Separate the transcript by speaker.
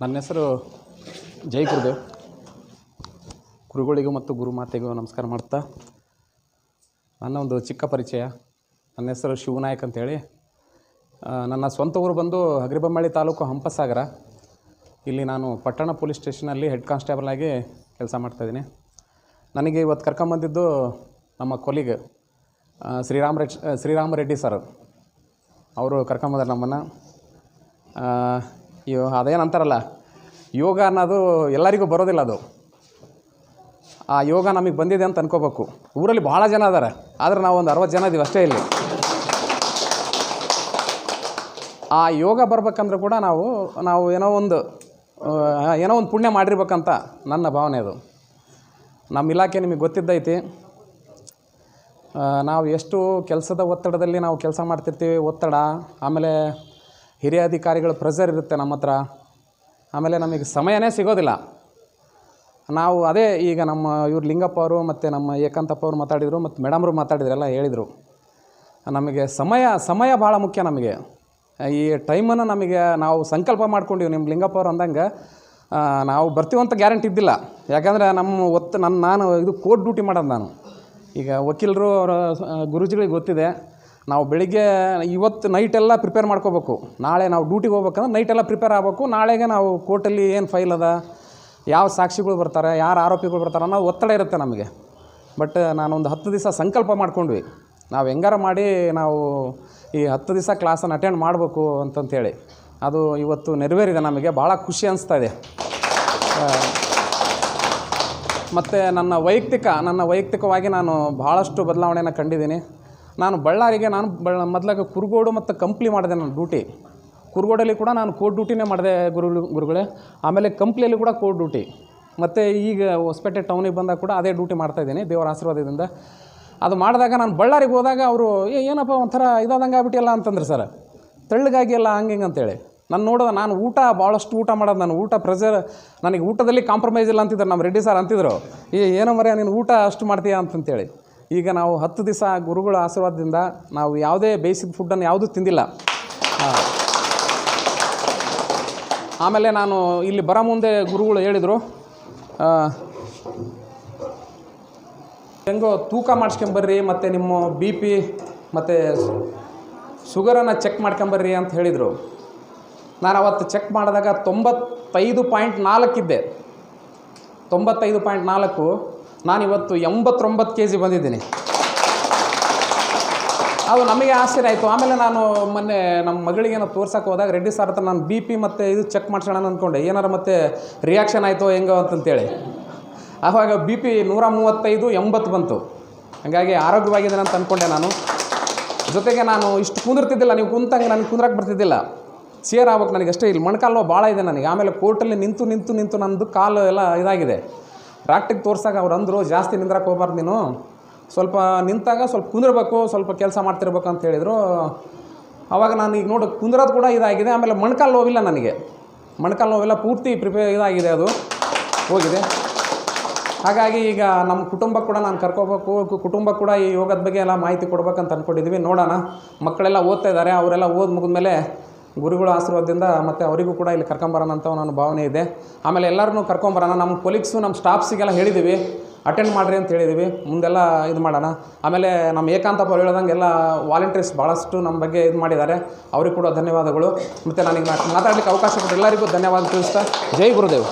Speaker 1: ನನ್ನ ಹೆಸರು ಜೈ ಗುರುದೇವ್. ಗುರುಗಳಿಗೂ ಮತ್ತು ಗುರುಮಾತೆಗೂ ನಮಸ್ಕಾರ ಮಾಡ್ತಾ ನನ್ನ ಒಂದು ಚಿಕ್ಕ ಪರಿಚಯ. ನನ್ನ ಹೆಸರು ಶಿವನಾಯಕ್ ಅಂತೇಳಿ. ನನ್ನ ಸ್ವಂತ ಊರು ಬಂದು ಹಗರಿಬೊಮ್ಮಳ್ಳಿ ತಾಲೂಕು ಹಂಪಸಾಗರ. ಇಲ್ಲಿ ನಾನು ಪಟ್ಟಣ ಪೊಲೀಸ್ ಸ್ಟೇಷನಲ್ಲಿ ಹೆಡ್ ಕಾನ್ಸ್ಟೇಬಲ್ ಆಗಿ ಕೆಲಸ ಮಾಡ್ತಾಯಿದ್ದೀನಿ. ನನಗೆ ಇವತ್ತು ಕರ್ಕೊಂಬಂದಿದ್ದು ನಮ್ಮ ಕೊಲೀಗ್ ಶ್ರೀರಾಮ ರೆಡ್ಡಿ ಸರ್. ಅವರು ಕರ್ಕೊಂಬಂದಾರೆ ನಮ್ಮನ್ನು. ಅದೇನಂತಾರಲ್ಲ, ಯೋಗ ಅನ್ನೋದು ಎಲ್ಲರಿಗೂ ಬರೋದಿಲ್ಲ. ಅದು ಆ ಯೋಗ ನಮಗೆ ಬಂದಿದೆ ಅಂತ ಅನ್ಕೋಬೇಕು. ಊರಲ್ಲಿ ಭಾಳ ಜನ ಅದಾರೆ, ಆದರೆ ನಾವು ಒಂದು 60 ಜನ ಇದ್ದೀವಿ ಅಷ್ಟೇ ಇಲ್ಲಿ. ಆ ಯೋಗ ಬರ್ಬೇಕಂದ್ರೆ ಕೂಡ ನಾವು ಏನೋ ಒಂದು ಪುಣ್ಯ ಮಾಡಿರ್ಬೇಕಂತ ನನ್ನ ಭಾವನೆ. ಅದು ನಮ್ಮ ಇಲಾಖೆ ನಿಮಗೆ ಗೊತ್ತಿದ್ದೈತಿ. ನಾವು ಎಷ್ಟು ಕೆಲಸದ ಒತ್ತಡದಲ್ಲಿ ನಾವು ಕೆಲಸ ಮಾಡ್ತಿರ್ತೀವಿ. ಒತ್ತಡ, ಆಮೇಲೆ ಹಿರಿಯ ಅಧಿಕಾರಿಗಳ ಪ್ರೆಷರ್ ಇರುತ್ತೆ ನಮ್ಮ ಹತ್ರ. ಆಮೇಲೆ ನಮಗೆ ಸಮಯನೇ ಸಿಗೋದಿಲ್ಲ. ನಾವು ಅದೇ ಈಗ ನಮ್ಮ ಇವ್ರು ಲಿಂಗಪ್ಪ ಅವರು ಮತ್ತು ನಮ್ಮ ಏಕಾಂತಪ್ಪ ಅವರು ಮಾತಾಡಿದರು, ಮತ್ತು ಮೇಡಮ್ರು ಮಾತಾಡಿದ್ರೆಲ್ಲ ಹೇಳಿದರು. ನಮಗೆ ಸಮಯ ಭಾಳ ಮುಖ್ಯ. ನಮಗೆ ಈ ಟೈಮನ್ನು ನಾವು ಸಂಕಲ್ಪ ಮಾಡ್ಕೊಂಡಿವಿ. ನಿಮ್ಮ ಲಿಂಗಪ್ಪ ಅವರು ಅಂದಂಗೆ ನಾವು ಬರ್ತೀವಂತ ಗ್ಯಾರಂಟಿ ಇದ್ದಿಲ್ಲ. ಯಾಕಂದರೆ ನಾನು ಇದು ಕೋರ್ಟ್ ಡ್ಯೂಟಿ ಮಾಡೋದು. ನಾನು ಈಗ ವಕೀಲರು ಅವರ ಗುರುಜಿಗಳಿಗೆ ಗೊತ್ತಿದೆ. ನಾವು ಬೆಳಿಗ್ಗೆ ಇವತ್ತು ನೈಟೆಲ್ಲ ಪ್ರಿಪೇರ್ ಮಾಡ್ಕೋಬೇಕು. ನಾಳೆ ನಾವು ಡ್ಯೂಟಿಗೆ ಹೋಗ್ಬೇಕಂದ್ರೆ ನೈಟೆಲ್ಲ ಪ್ರಿಪೇರ್ ಆಗಬೇಕು. ನಾಳೆಗೆ ನಾವು ಕೋರ್ಟಲ್ಲಿ ಏನು ಫೈಲ್ ಅದ, ಯಾವ ಸಾಕ್ಷಿಗಳು ಬರ್ತಾರೆ, ಯಾರು ಆರೋಪಿಗಳು ಬರ್ತಾರೆ ಅನ್ನೋ ಒತ್ತಡ ಇರುತ್ತೆ ನಮಗೆ. ಬಟ್ ನಾನೊಂದು 10 ದಿವಸ ಸಂಕಲ್ಪ ಮಾಡ್ಕೊಂಡ್ವಿ, ನಾವು ಹೆಂಗಾರ ಮಾಡಿ ನಾವು ಈ 10 ದಿವಸ ಕ್ಲಾಸನ್ನು ಅಟೆಂಡ್ ಮಾಡಬೇಕು ಅಂತಂತೇಳಿ. ಅದು ಇವತ್ತು ನೆರವೇರಿದೆ. ನಮಗೆ ಭಾಳ ಖುಷಿ ಅನಿಸ್ತಾಯಿದೆ. ಮತ್ತು ನನ್ನ ವೈಯಕ್ತಿಕವಾಗಿ ನಾನು ಭಾಳಷ್ಟು ಬದಲಾವಣೆಯನ್ನು ಕಂಡಿದ್ದೀನಿ. ನಾನು ಬಳ್ಳಾರಿಗೆ ಮೊದಲಾಗ ಕುರುಗೋಡು ಮತ್ತು ಕಂಪ್ಲಿ ಮಾಡಿದೆ. ನಾನು ಡ್ಯೂಟಿ ಕುರುಗೋಡಲ್ಲಿ ಕೂಡ ನಾನು ಕೋರ್ಟ್ ಡ್ಯೂಟಿನೇ ಮಾಡಿದೆ ಗುರುಗಳೇ. ಆಮೇಲೆ ಕಂಪ್ಲಿಯಲ್ಲಿ ಕೂಡ ಕೋರ್ಟ್ ಡ್ಯೂಟಿ. ಮತ್ತು ಈಗ ಹೊಸಪೇಟೆ ಟೌನಿಗೆ ಬಂದಾಗ ಕೂಡ ಅದೇ ಡ್ಯೂಟಿ ಮಾಡ್ತಾಯಿದ್ದೀನಿ ದೇವರ ಆಶೀರ್ವಾದದಿಂದ. ಅದು ಮಾಡಿದಾಗ ನಾನು ಬಳ್ಳಾರಿಗೆ ಹೋದಾಗ ಅವರು ಏನಪ್ಪ ಒಂಥರ ಇದಾದಂಗೆ ಆಗ್ಬಿಟ್ಟಿಲ್ಲ ಅಂತಂದ್ರೆ ಸರ್, ತೆಳ್ಳಗಾಗಿ ಎಲ್ಲ ಹಂಗೆ ಅಂತೇಳಿ. ನಾನು ಭಾಳಷ್ಟು ಊಟ ಮಾಡೋದು. ನಾನು ಪ್ರೆಷರ್, ನನಗೆ ಊಟದಲ್ಲಿ ಕಾಂಪ್ರಮೈಸ್ ಇಲ್ಲ ಅಂತಿದ್ರು ನಮ್ಮ ರೆಡ್ಡಿ ಸರ್. ಅಂತಿದ್ರು, ಏನೋ ಮರ್ಯ ನೀನು ಊಟ ಅಷ್ಟು ಮಾಡ್ತೀಯ ಅಂತಂತೇಳಿ. ಈಗ ನಾವು 10 ದಿವಸ ಗುರುಗಳ ಆಶೀರ್ವಾದದಿಂದ ನಾವು ಯಾವುದೇ ಬೇಸಿಕ್ ಫುಡ್ಡನ್ನು ಯಾವುದೂ ತಿಂದಿಲ್ಲ. ಆಮೇಲೆ ನಾನು ಇಲ್ಲಿ ಬರೋ ಮುಂದೆ ಗುರುಗಳು ಹೇಳಿದರು, ಹೆಂಗೋ ತೂಕ ಮಾಡಿಸ್ಕೊಂಬರ್ರಿ ಮತ್ತು ನಿಮ್ಮ BP ಮತ್ತು ಶುಗರನ್ನು ಚೆಕ್ ಮಾಡ್ಕೊಂಬರ್ರಿ ಅಂತ ಹೇಳಿದರು. ನಾನು ಅವತ್ತು ಚೆಕ್ ಮಾಡಿದಾಗ 95.4 ಇದ್ದೆ. 95.4. ನಾನಿವತ್ತು 89 kg ಬಂದಿದ್ದೀನಿ. ಅದು ನಮಗೆ ಆಶ್ಚರ್ಯ ಆಯಿತು. ಆಮೇಲೆ ನಾನು ಮೊನ್ನೆ ನಮ್ಮ ಮಗಳಿಗೇನೋ ತೋರ್ಸೋಕೆ ಹೋದಾಗ ರೆಡ್ಡಿ ಸರ್ ಹತ್ರ ನಾನು BP ಮತ್ತು ಇದು ಚೆಕ್ ಮಾಡ್ಸೋಣ ಅಂದ್ಕೊಂಡೆ, ಏನಾರು ಮತ್ತೆ ರಿಯಾಕ್ಷನ್ ಆಯಿತು ಹೆಂಗೋ ಅಂತಂತೇಳಿ. ಆವಾಗ BP 135, 80 ಬಂತು. ಹಾಗಾಗಿ ಆರೋಗ್ಯವಾಗಿದ್ದೇನೆ ಅಂತ ಅಂದ್ಕೊಂಡೆ ನಾನು. ಜೊತೆಗೆ ನಾನು ಇಷ್ಟು ಕುಂದಿರ್ತಿದ್ದಿಲ್ಲ, ನೀವು ಕುಂತಂಗೆ ನನಗೆ ಕುಂದ್ರಕ್ಕೆ ಬರ್ತಿದ್ದಿಲ್ಲ. ಚೇರ್ ಆಗ್ಬೇಕು ನನಗೆ ಅಷ್ಟೇ. ಇಲ್ಲಿ ಮೊಣಕಾಲು ಭಾಳ ಇದೆ ನನಗೆ. ಆಮೇಲೆ ಕೋರ್ಟಲ್ಲಿ ನಿಂತು ನನ್ನದು ಕಾಲು ಎಲ್ಲ ಇದಾಗಿದೆ. ಡಾಕ್ಟ್ರಿಗೆ ತೋರ್ಸಾಗ ಅವ್ರು ಅಂದರು, ಜಾಸ್ತಿ ನಿಂದ್ರಕ್ಕೆ ಹೋಗ್ಬಾರ್ದು ನೀನು, ಸ್ವಲ್ಪ ನಿಂತಾಗ ಸ್ವಲ್ಪ ಕುಂದಿರ್ಬೇಕು, ಸ್ವಲ್ಪ ಕೆಲಸ ಮಾಡ್ತಿರ್ಬೇಕು ಅಂತ ಹೇಳಿದರು. ಆವಾಗ ನಾನು ಈಗ ನೋಡಿ ಕುಂದ್ರೋದು ಕೂಡ ಇದಾಗಿದೆ. ಆಮೇಲೆ ಮೊಣಕಾಲು ನೋವಿಲ್ಲ ನನಗೆ. ಮೊಣಕಾಲು ನೋವಿಲ್ಲ, ಪೂರ್ತಿ ಇದಾಗಿದೆ, ಅದು ಹೋಗಿದೆ. ಹಾಗಾಗಿ ಈಗ ನಮ್ಮ ಕುಟುಂಬ ಕೂಡ ನಾನು ಕರ್ಕೋಬೇಕು. ಕುಟುಂಬ ಕೂಡ ಈ ಯೋಗದ ಬಗ್ಗೆ ಎಲ್ಲ ಮಾಹಿತಿ ಕೊಡ್ಬೇಕಂತ ಅಂದ್ಕೊಂಡಿದ್ದೀವಿ. ನೋಡೋಣ. ಮಕ್ಕಳೆಲ್ಲ ಓದ್ತಾ ಇದ್ದಾರೆ. ಅವರೆಲ್ಲ ಮುಗಿದ್ಮೇಲೆ ಗುರುಗಳ ಆಶೀರ್ವಾದದಿಂದ ಮತ್ತು ಅವರಿಗೂ ಕೂಡ ಇಲ್ಲಿ ಕರ್ಕೊಂಬರೋಣ ಅಂತ ನನ್ನ ಭಾವನೆ ಇದೆ. ಆಮೇಲೆ ಎಲ್ಲರನ್ನೂ ಕರ್ಕೊಂಬರೋಣ. ನಮ್ಮ ಕೊಲೀಗ್ಸು, ನಮ್ಮ ಸ್ಟಾಫ್ಸಿಗೆಲ್ಲ ಹೇಳಿದ್ದೀವಿ, ಅಟೆಂಡ್ ಮಾಡಿರಿ ಅಂತ ಹೇಳಿದ್ದೀವಿ. ಮುಂದೆಲ್ಲ ಇದು ಮಾಡೋಣ. ಆಮೇಲೆ ನಮ್ಮ ಏಕಾಂತಪ್ಪ ಅವ್ರು ಹೇಳ್ದಂಗೆ ಎಲ್ಲ ವಾಲಂಟಿಯರ್ಸ್ ಭಾಳಷ್ಟು ನಮ್ಮ ಬಗ್ಗೆ ಇದು ಮಾಡಿದ್ದಾರೆ. ಅವ್ರಿಗೆ ಕೂಡ ಧನ್ಯವಾದಗಳು. ಮತ್ತು ನನಗೆ ಮಾತಾಡಲಿಕ್ಕೆ ಅವಕಾಶ ಕೊಟ್ಟು ಎಲ್ಲರಿಗೂ ಧನ್ಯವಾದ ತಿಳಿಸ್ತಾ ಜೈ ಗುರುದೇವ್.